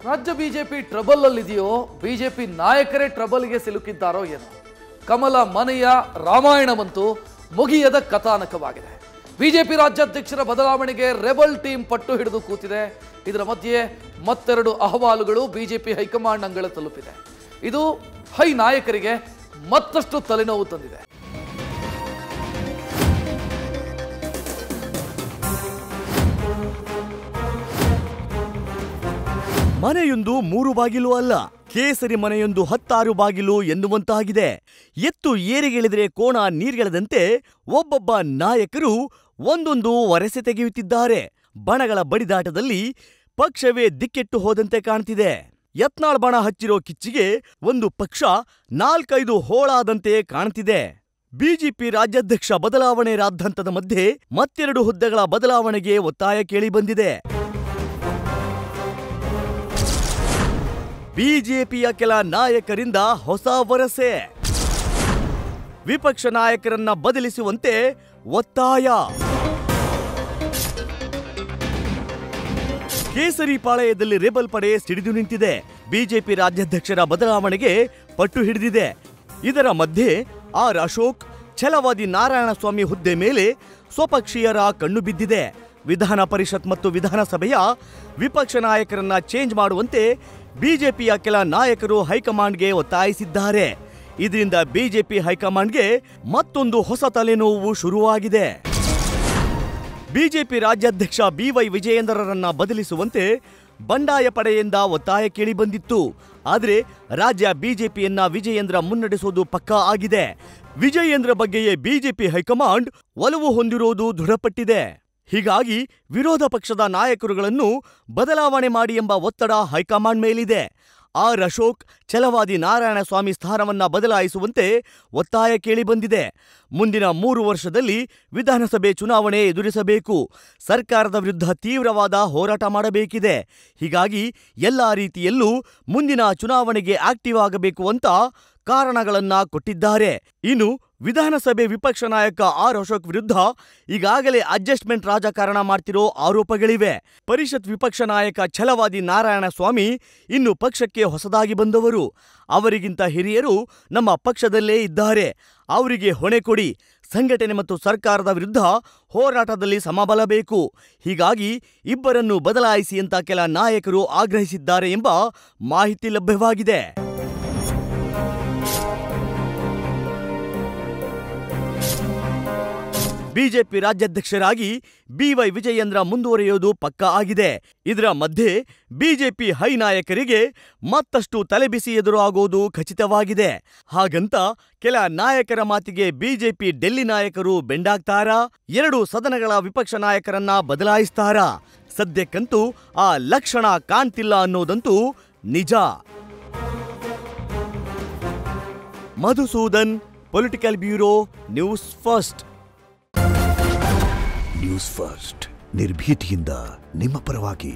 ರಾಜ್ಯ BJP trouble ಅಲ್ಲಿದೆಯೋ BJP ನಾಯಕರೇ ಟ್ರಬಲ್ಗೆ ಸಿಲುಕಿದ್ದಾರೋ ಏನೋ ಕಮಲ ಮನೆಯ ರಾಮಾಯಣವಂತೂ ಮುಗಿಯದ ಕಥಾನಕವಾಗಿದೆ. ಬಿಜೆಪಿ ರಾಜ್ಯಾಧ್ಯಕ್ಷರ ಬದಲಾವಣೆಗೆ ರೆಬಲ್ ಟೀಮ್ ಪಟ್ಟು ಹಿಡಿದು ಕೂತಿದೆ. ಇದರ ಮಧ್ಯೆ ಮತ್ತೆರಡು ಅಹವಾಲುಗಳು ಬಿಜೆಪಿ ಹೈಕಮಾಂಡ್ ಅಂಗಳ ತಲುಪಿದೆ. ಇದು ಹೈ ನಾಯಕರಿಗೆ ಮತ್ತಷ್ಟು ತಲೆನೋವು ತಂದಿದೆ. ಮನೆಯೊಂದು 3 ಬಾಗಿಲು ಅಲ್ಲ, ಕೇಸರಿ ಮನೆಯೊಂದು 16 ಬಾಗಿಲು ಎನ್ನುವಂತಾಗಿದೆ. ಎತ್ತು ಏರಿಗೆಳೆದರೆ ಕೋಣ ನೀರ್ಗೆಳೆದಂತೆ ಒಬ್ಬೊಬ್ಬ ನಾಯಕರು ಒಂದೊಂದು ವರಸೆ ತೆಗೆಯುತ್ತಿದ್ದಾರೆ. ಬಣಗಳ ಬಡಿದಾಟದಲ್ಲಿ ಪಕ್ಷವೇ ದಿಕ್ಕೆಟ್ಟು ಹೋದಂತೆ ಕಾಣ್ತಿದೆ. ಯತ್ನಾಳ್ ಬಣ ಹಚ್ಚಿರೋ ಕಿಚ್ಚಿಗೆ ಒಂದು ಪಕ್ಷ 4-5 ಹೋಳಾದಂತೆ ಕಾಣ್ತಿದೆ. ಬಿಜೆಪಿ ರಾಜ್ಯಾಧ್ಯಕ್ಷ ಬದಲಾವಣೆ ರಾದ್ಧಾಂತದ ಮಧ್ಯೆ ಮತ್ತೆರಡು ಹುದ್ದೆಗಳ ಬದಲಾವಣೆಗೆ ಒತ್ತಾಯ ಕೇಳಿ ಬಂದಿದೆ. ಬಿಜೆಪಿಯ ಕೆಲ ನಾಯಕರಿಂದ ಹೊಸ ವರಸೆ, ವಿಪಕ್ಷ ನಾಯಕರನ್ನ ಬದಲಿಸುವಂತೆ ಒತ್ತಾಯ. ಕೇಸರಿ ಪಾಳಯದಲ್ಲಿ ರೆಬಲ್ ಪಡೆ ಸಿಡಿದು ನಿಂತಿದೆ. ಬಿಜೆಪಿ ರಾಜ್ಯಾಧ್ಯಕ್ಷರ ಬದಲಾವಣೆಗೆ ಪಟ್ಟು ಹಿಡಿದಿದೆ. ಇದರ ಮಧ್ಯೆ ಆರ್ ಅಶೋಕ್, ಛಲವಾದಿ ನಾರಾಯಣಸ್ವಾಮಿ ಹುದ್ದೆ ಮೇಲೆ ಸ್ವಪಕ್ಷೀಯರ ಕಣ್ಣು ಬಿದ್ದಿದೆ. ವಿಧಾನ ಪರಿಷತ್ ಮತ್ತು ವಿಧಾನಸಭೆಯ ವಿಪಕ್ಷ ನಾಯಕರನ್ನ ಚೇಂಜ್ ಮಾಡುವಂತೆ ಬಿಜೆಪಿಯ ಕೆಲ ನಾಯಕರು ಹೈಕಮಾಂಡ್ಗೆ ಒತ್ತಾಯಿಸಿದ್ದಾರೆ. ಇದರಿಂದ ಬಿಜೆಪಿ ಹೈಕಮಾಂಡ್ಗೆ ಮತ್ತೊಂದು ಹೊಸ ತಲೆನೋವು ಶುರುವಾಗಿದೆ. ಬಿಜೆಪಿ ರಾಜ್ಯಾಧ್ಯಕ್ಷ BY ವಿಜಯೇಂದ್ರರನ್ನ ಬದಲಿಸುವಂತೆ ಬಂಡಾಯ ಪಡೆಯಿಂದ ಒತ್ತಾಯ ಕೇಳಿ ಬಂದಿತ್ತು. ಆದರೆ ರಾಜ್ಯ ಬಿಜೆಪಿಯನ್ನ ವಿಜಯೇಂದ್ರ ಮುನ್ನಡೆಸೋದು ಪಕ್ಕಾ ಆಗಿದೆ. ವಿಜಯೇಂದ್ರ ಬಗ್ಗೆಯೇ ಬಿಜೆಪಿ ಹೈಕಮಾಂಡ್ ಒಲವು ಹೊಂದಿರೋದು ದೃಢಪಟ್ಟಿದೆ. ಹೀಗಾಗಿ ವಿರೋಧ ಪಕ್ಷದ ನಾಯಕರುಗಳನ್ನು ಬದಲಾವಣೆ ಮಾಡಿ ಎಂಬ ಒತ್ತಡ ಹೈಕಮಾಂಡ್ ಮೇಲಿದೆ. ಆರ್ ಅಶೋಕ್, ಛಲವಾದಿ ನಾರಾಯಣಸ್ವಾಮಿ ಸ್ಥಾನವನ್ನ ಬದಲಾಯಿಸುವಂತೆ ಒತ್ತಾಯ ಕೇಳಿಬಂದಿದೆ. ಮುಂದಿನ 3 ವರ್ಷದಲ್ಲಿ ವಿಧಾನಸಭೆ ಚುನಾವಣೆ ಎದುರಿಸಬೇಕು. ಸರ್ಕಾರದ ವಿರುದ್ಧ ತೀವ್ರವಾದ ಹೋರಾಟ ಮಾಡಬೇಕಿದೆ. ಹೀಗಾಗಿ ಎಲ್ಲಾ ರೀತಿಯಲ್ಲೂ ಮುಂದಿನ ಚುನಾವಣೆಗೆ ಆಕ್ಟಿವ್ ಆಗಬೇಕು ಅಂತ ಕಾರಣಗಳನ್ನ ಕೊಟ್ಟಿದ್ದಾರೆ. ಇನ್ನು ವಿಧಾನಸಭೆ ವಿಪಕ್ಷ ನಾಯಕ ಆರ್ ಅಶೋಕ್ ವಿರುದ್ಧ ಈಗಾಗಲೇ ಅಡ್ಜಸ್ಟ್ಮೆಂಟ್ ರಾಜಕಾರಣ ಮಾಡ್ತಿರೋ ಆರೋಪಗಳಿವೆ. ಪರಿಷತ್ ವಿಪಕ್ಷ ನಾಯಕ ಛಲವಾದಿ ನಾರಾಯಣಸ್ವಾಮಿ ಇನ್ನು ಪಕ್ಷಕ್ಕೆ ಹೊಸದಾಗಿ ಬಂದವರು. ಅವರಿಗಿಂತ ಹಿರಿಯರು ನಮ್ಮ ಪಕ್ಷದಲ್ಲೇ ಇದ್ದಾರೆ. ಅವರಿಗೆ ಹೊಣೆ ಕೊಡಿ. ಸಂಘಟನೆ ಮತ್ತು ಸರ್ಕಾರದ ವಿರುದ್ಧ ಹೋರಾಟದಲ್ಲಿ ಸಮಬಲ ಬೇಕು. ಹೀಗಾಗಿ ಇಬ್ಬರನ್ನು ಬದಲಾಯಿಸಿ ಅಂತ ಕೆಲ ನಾಯಕರು ಆಗ್ರಹಿಸಿದ್ದಾರೆ ಎಂಬ ಮಾಹಿತಿ ಲಭ್ಯವಾಗಿದೆ. ಬಿಜೆಪಿ ರಾಜ್ಯಾಧ್ಯಕ್ಷರಾಗಿ BY ವಿಜಯೇಂದ್ರ ಮುಂದುವರಿಯೋದು ಪಕ್ಕಾ ಆಗಿದೆ. ಇದರ ಮಧ್ಯೆ ಬಿಜೆಪಿ ಹೈ ನಾಯಕರಿಗೆ ಮತ್ತಷ್ಟು ತಲೆಬಿಸಿ ಎದುರಾಗೋದು ಖಚಿತವಾಗಿದೆ. ಹಾಗಂತ ಕೆಲ ನಾಯಕರ ಮಾತಿಗೆ ಬಿಜೆಪಿ ಡೆಲ್ಲಿ ನಾಯಕರು ಬೆಂಡಾಗ್ತಾರಾ? 2 ಸದನಗಳ ವಿಪಕ್ಷ ನಾಯಕರನ್ನ ಬದಲಾಯಿಸ್ತಾರಾ? ಸದ್ಯಕ್ಕಂತೂ ಆ ಲಕ್ಷಣ ಕಾಣ್ತಿಲ್ಲ ಅನ್ನೋದಂತೂ ನಿಜ. Madhusudan, political bureau, news first. News first ನಿರ್ಭೀತಿಯಿಂದ ನಿಮ್ಮ ಪರವಾಗಿ.